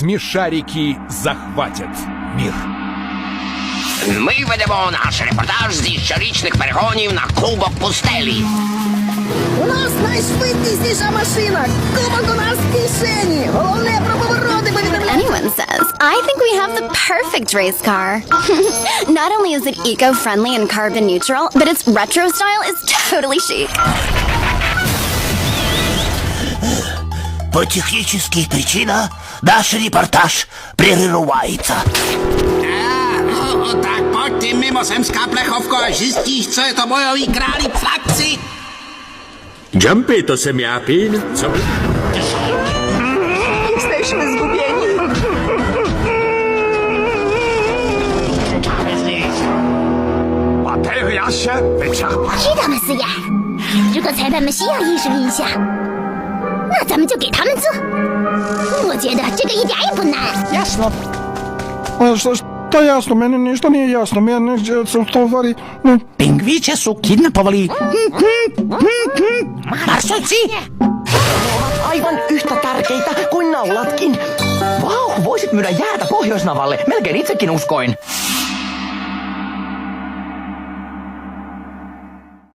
Смешарики захватят мир. Ми ведемо наш репортаж зі щорічних перегонів на Кубок Пустелі. У нас найшвидкісніша машина. Кубок у нас в кишені. Головне про повороти повідомляти. Anyone says, I think we have the perfect race car. Not only is it eco-friendly and carbon neutral, but its retro style is totally chic. По технических причинам наш репортаж прерывается. Tak pojďte mimozemská plechovko a zjistíš, co je to bojový králi flapci. Jumpy, to jsem já, Pin. Co? Jesteśmy zgubieni.知道吗，思雅？如果裁判们需要艺术音效，那咱们就给他们做。我觉得这个一点也不难。 Šta jasno, meni ništa nije jasno, meni se u stvari... Pingviće su kidnapovali marsotsi. Aivan yhtä tärkeitä kuin naulatkin. Vau, voisit myydä jäätä Pohjoisnavalle. Melkein itsekin uskoin.